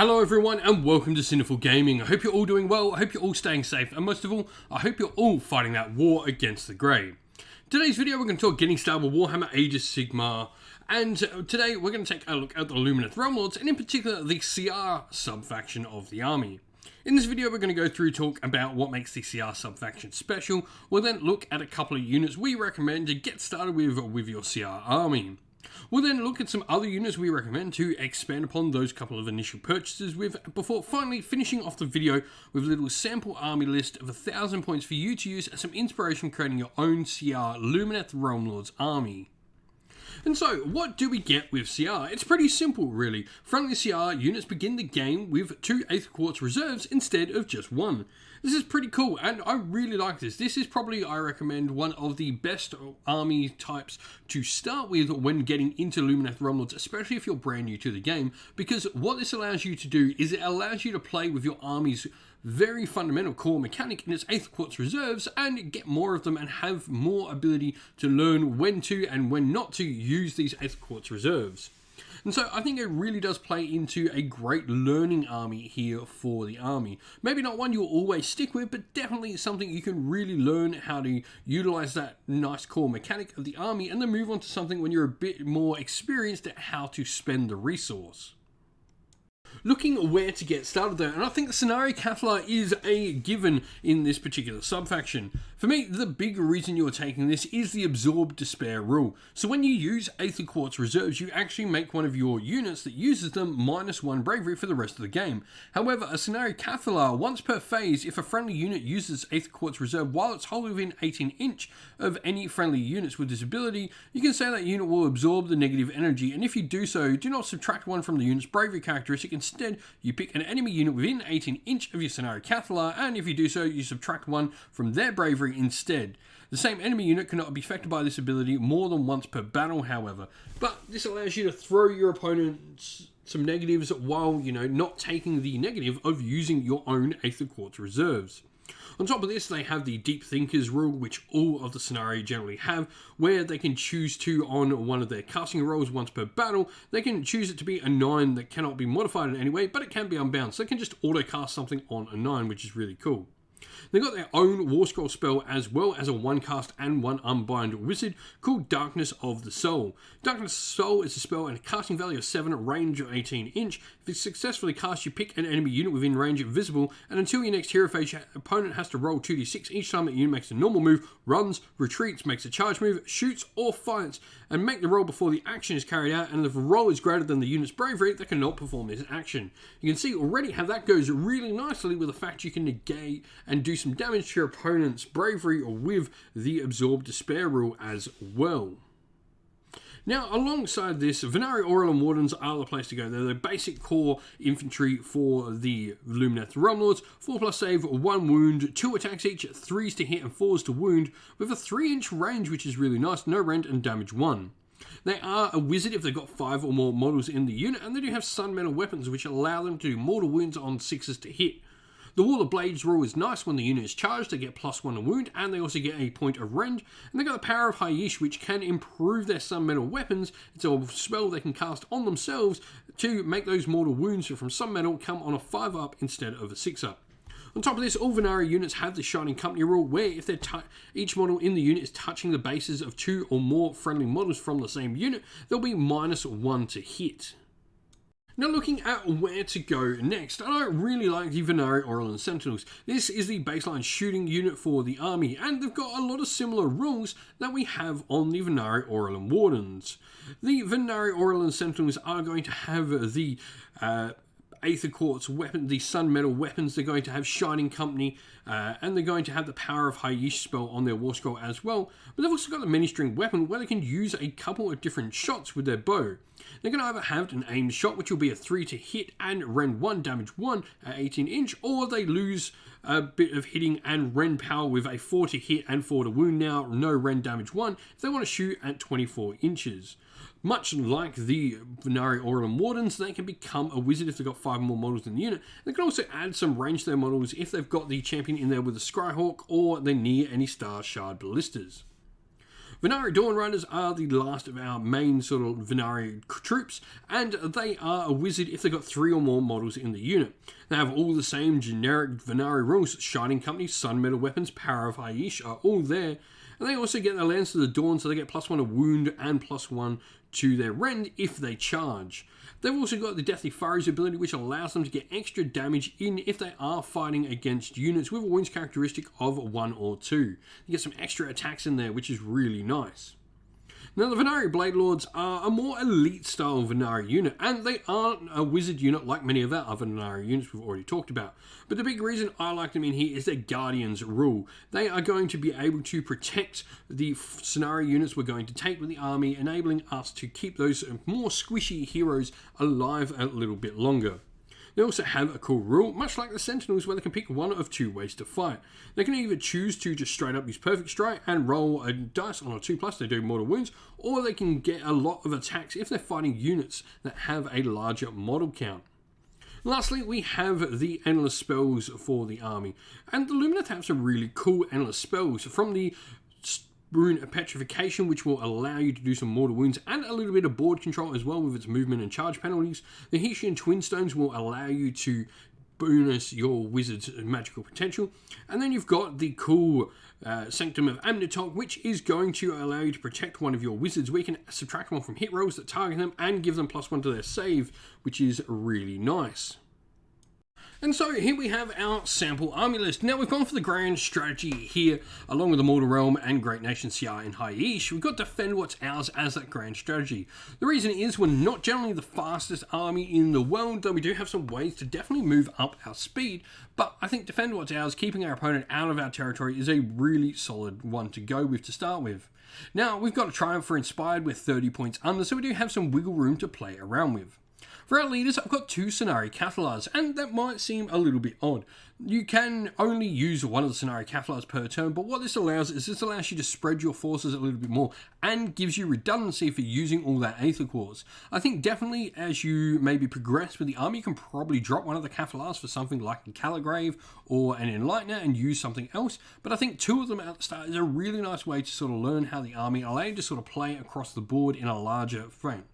Hello everyone and welcome to Sinful Gaming. I hope you're all doing well, I hope you're all staying safe, and most of all, I hope you're all fighting that war against the grey. Today's video we're going to talk getting started with Warhammer Age of Sigmar, and today we're going to take a look at the Lumineth Realm Lords, and in particular the Syar sub-faction of the army. In this video we're going to go through talk about what makes the Syar sub-faction special. We'll then look at a couple of units we recommend to get started with your Syar army. We'll then look at some other units we recommend to expand upon those couple of initial purchases with, before finally finishing off the video with a little sample army list of 1,000 points for you to use as some inspiration creating your own Syar Lumineth Realm Lords army. And so, what do we get with Syar? It's pretty simple, really. Friendly Syar units begin the game with 2 Aether Quartz reserves instead of just 1. This is pretty cool, and I really like this. This is probably, I recommend, one of the best army types to start with when getting into Lumineth Realm Lords, especially if you're brand new to the game, because what this allows you to do is it allows you to play with your army's very fundamental core mechanic in its Aether Quartz reserves and get more of them and have more ability to learn when to and when not to use these Aether Quartz reserves. And so I think it really does play into a great learning army here for the army. Maybe not one you'll always stick with, but definitely something you can really learn how to utilize that nice core mechanic of the army and then move on to something when you're a bit more experienced at how to spend the resource. Looking where to get started though, and I think the Scenario Catalog is a given in this particular sub-faction. For me, the big reason you're taking this is the Absorb Despair rule. So when you use Aether Quartz reserves, you actually make one of your units that uses them -1 bravery for the rest of the game. However, a Scenario Catalog, once per phase, if a friendly unit uses Aether Quartz reserve while it's wholly within 18 inch of any friendly units with this ability, you can say that unit will absorb the negative energy, and if you do so, do not subtract 1 from the unit's bravery characteristic. Instead, you pick an enemy unit within 18 inch of your Scenario Catalog, and if you do so, you subtract 1 from their bravery instead. The same enemy unit cannot be affected by this ability more than once per battle, however. But this allows you to throw your opponents some negatives while, not taking the negative of using your own Aether Quartz reserves. On top of this, they have the Deep Thinkers rule, which all of the scenario generally have, where they can choose to, on one of their casting rolls once per battle, they can choose it to be a 9 that cannot be modified in any way, but it can be unbound, so they can just auto-cast something on a 9, which is really cool. They've got their own War Scroll spell as well as a 1 cast and 1 unbind wizard called Darkness of the Soul. Darkness of the Soul is a spell and a casting value of 7, range of 18 inch. If it's successfully cast, you pick an enemy unit within range of visible, and until your next hero phase, your opponent has to roll 2d6 each time that unit makes a normal move, runs, retreats, makes a charge move, shoots, or fights, and make the roll before the action is carried out, and if the roll is greater than the unit's bravery, they cannot perform this action. You can see already how that goes really nicely with the fact you can negate and do some damage to your opponent's bravery with the Absorb Despair rule as well. Now, alongside this, Venary Orlin Wardens are the place to go. They're the basic core infantry for the Lumineth Realm Lords. 4+ save, 1 wound, 2 attacks each, 3s to hit and 4s to wound, with a 3-inch range, which is really nice, no rend and damage 1. They are a wizard if they've got 5 or more models in the unit, and they do have sun metal weapons, which allow them to do mortal wounds on 6s to hit. The Wall of Blades rule is nice. When the unit is charged, they get +1 to wound, and they also get a point of rend. And they've got the Power of Haiish, which can improve their sun metal weapons. It's a spell they can cast on themselves to make those mortal wounds from sun metal come on a 5-up instead of a 6-up. On top of this, all Venary units have the Shining Company rule, where if each model in the unit is touching the bases of 2 or more friendly models from the same unit, they'll be -1 to hit. Now looking at where to go next, I really like the Venary Orlin Sentinels. This is the baseline shooting unit for the army, and they've got a lot of similar rules that we have on the Venary Orlin Wardens. The Venary Orlin Sentinels are going to have the Aether Quartz weapon, the sun metal weapons. They're going to have Shining Company, and they're going to have the Power of Haiish spell on their War Scroll as well. But they've also got the Many-String weapon, where they can use a couple of different shots with their bow. They're going to either have an aimed shot, which will be a 3 to hit and rend 1, damage 1 at 18 inch, or they lose a bit of hitting and rend power with a 4 to hit and 4 to wound now, no rend, damage 1, if they want to shoot at 24 inches. Much like the Venary Orlin Wardens, they can become a wizard if they've got 5 more models in the unit. They can also add some range to their models if they've got the champion in there with a Skyhawk or they're near any Star Shard Ballistas. Venary Dawn Riders are the last of our main sort of Venary troops, and they are a wizard if they've got 3 or more models in the unit. They have all the same generic Venary rules. Shining Company, Sun Metal Weapons, Power of Haish are all there. And they also get their Lance of the Dawn, so they get +1 to wound and +1 to their rend if they charge. They've also got the Deathly Furries ability, which allows them to get extra damage in if they are fighting against units with a wounds characteristic of 1 or 2. You get some extra attacks in there, which is really nice. Now, the Venary Blade Lords are a more elite style Venary unit, and they aren't a wizard unit like many of our other Venary units we've already talked about. But the big reason I like them in here is their Guardians rule. They are going to be able to protect the scenario units we're going to take with the army, enabling us to keep those more squishy heroes alive a little bit longer. They also have a cool rule, much like the Sentinels, where they can pick one of 2 ways to fight. They can either choose to just straight up use Perfect Strike and roll a dice on a 2+, they do mortal wounds, or they can get a lot of attacks if they're fighting units that have a larger model count. Lastly, we have the endless spells for the army, and the Lumineth have some really cool endless spells, from the Rune of Petrification, which will allow you to do some mortal wounds and a little bit of board control as well with its movement and charge penalties. The Hessian Twin Stones will allow you to bonus your wizard's magical potential. And then you've got the cool Sanctum of Amnitok, which is going to allow you to protect one of your wizards, where you can subtract 1 from hit rolls that target them and give them +1 to their save, which is really nice. And so here we have our sample army list. Now we've gone for the grand strategy here, along with the Mortal Realm and Great Nation Syar and Haish. We've got Defend What's Ours as that grand strategy. The reason is we're not generally the fastest army in the world, though we do have some ways to definitely move up our speed. But I think Defend What's Ours, keeping our opponent out of our territory, is a really solid one to go with to start with. Now we've got a Triumph for Inspired with 30 points under, so we do have some wiggle room to play around with. For our leaders, I've got 2 Scenarii Cathalars, and that might seem a little bit odd. You can only use one of the Scenarii Cathalars per turn, but what this allows is this allows you to spread your forces a little bit more and gives you redundancy for using all that Aether Cores. I think definitely as you maybe progress with the army, you can probably drop one of the Cathalars for something like a Caligrave or an Enlightener and use something else, but I think 2 of them at the start is a really nice way to sort of learn how the army allows you to sort of play across the board in a larger frame.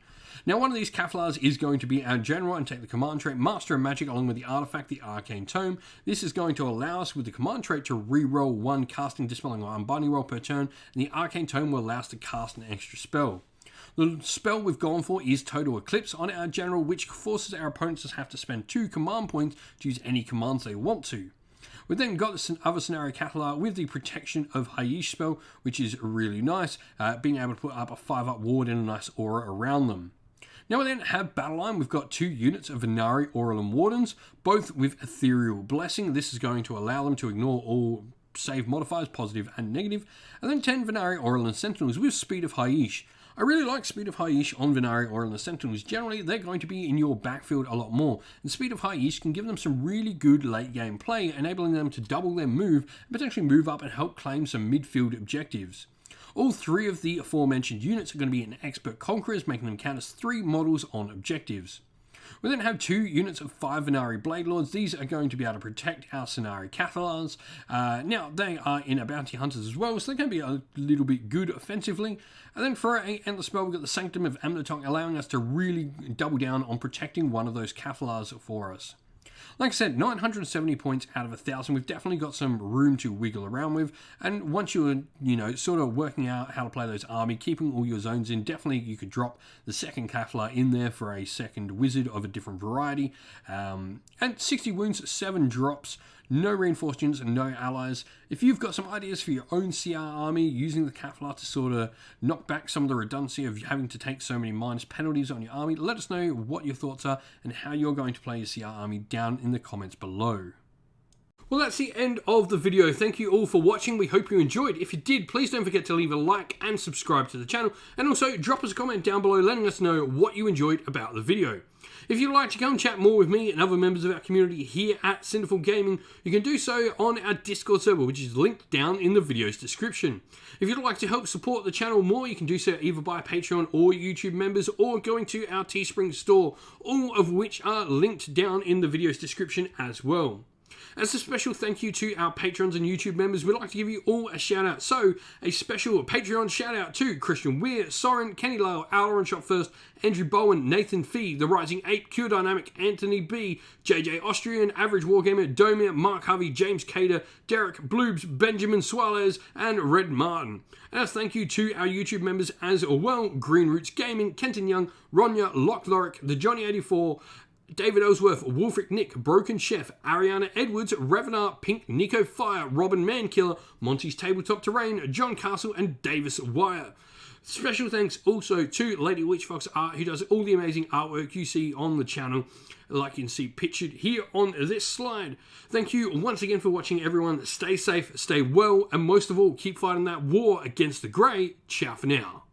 Now, one of these Cathalars is going to be our General and take the command trait Master of Magic along with the artifact, the Arcane Tome. This is going to allow us with the command trait to re-roll 1 casting, dispelling, or unbinding roll per turn, and the Arcane Tome will allow us to cast an extra spell. The spell we've gone for is Total Eclipse on our General, which forces our opponents to have to spend 2 command points to use any commands they want to. We've then got this other Scenarii Cathalar with the Protection of Haish spell, which is really nice, being able to put up a 5-up ward and a nice aura around them. Now we then have Battle Line. We've got 2 units of Venary Aurelin Wardens, both with Ethereal Blessing. This is going to allow them to ignore all save modifiers, positive and negative. And then 10 Venary Aurelin Sentinels with Speed of Haish. I really like Speed of Haish on Venary Aurelin Sentinels. Generally, they're going to be in your backfield a lot more. And Speed of Haish can give them some really good late game play, enabling them to double their move and potentially move up and help claim some midfield objectives. All 3 of the aforementioned units are going to be in Expert Conquerors, making them count as 3 models on objectives. We then have 2 units of 5 Venary Blade Lords. These are going to be able to protect our Scenarii Cathalars. Now, they are in our Bounty Hunters as well, so they're going to be a little bit good offensively. And then for our Endless Spell, we've got the Sanctum of Amnitok, allowing us to really double down on protecting one of those Cathalars for us. Like I said, 970 points out of 1,000. We've definitely got some room to wiggle around with. And once you're, sort of working out how to play those army, keeping all your zones in, definitely you could drop the second Cathalar in there for a second wizard of a different variety. And 60 wounds, 7 drops, no reinforced units and no allies. If you've got some ideas for your own CR army, using the Cathalar to sort of knock back some of the redundancy of having to take so many minus penalties on your army, let us know what your thoughts are and how you're going to play your CR army down in the comments below. Well, that's the end of the video. Thank you all for watching. We hope you enjoyed. If you did, please don't forget to leave a like and subscribe to the channel. And also drop us a comment down below letting us know what you enjoyed about the video. If you'd like to go and chat more with me and other members of our community here at Sinful Gaming, you can do so on our Discord server, which is linked down in the video's description. If you'd like to help support the channel more, you can do so either by Patreon or YouTube members, or going to our Teespring store, all of which are linked down in the video's description as well. As a special thank you to our patrons and YouTube members, we'd like to give you all a shout out. So, a special Patreon shout out to Christian Weir, Soren, Kenny Lyle, Our Shot First, Andrew Bowen, Nathan Fee, The Rising Ape, Cure Dynamic, Anthony B, JJ Austrian, Average Wargamer, Domir, Mark Harvey, James Cater, Derek Bloobs, Benjamin Suarez, and Red Martin. And a thank you to our YouTube members as well: Green Roots Gaming, Kenton Young, Ronya, Lock Lorick, The Johnny 84, David Ellsworth, Wolfric Nick, Broken Chef, Ariana Edwards, Revenar, Pink, Nico Fire, Robin Mankiller, Monty's Tabletop Terrain, John Castle, and Davis Wire. Special thanks also to Lady Witchfox Art, who does all the amazing artwork you see on the channel, like you can see pictured here on this slide. Thank you once again for watching, everyone. Stay safe, stay well, and most of all, keep fighting that war against the Grey. Ciao for now.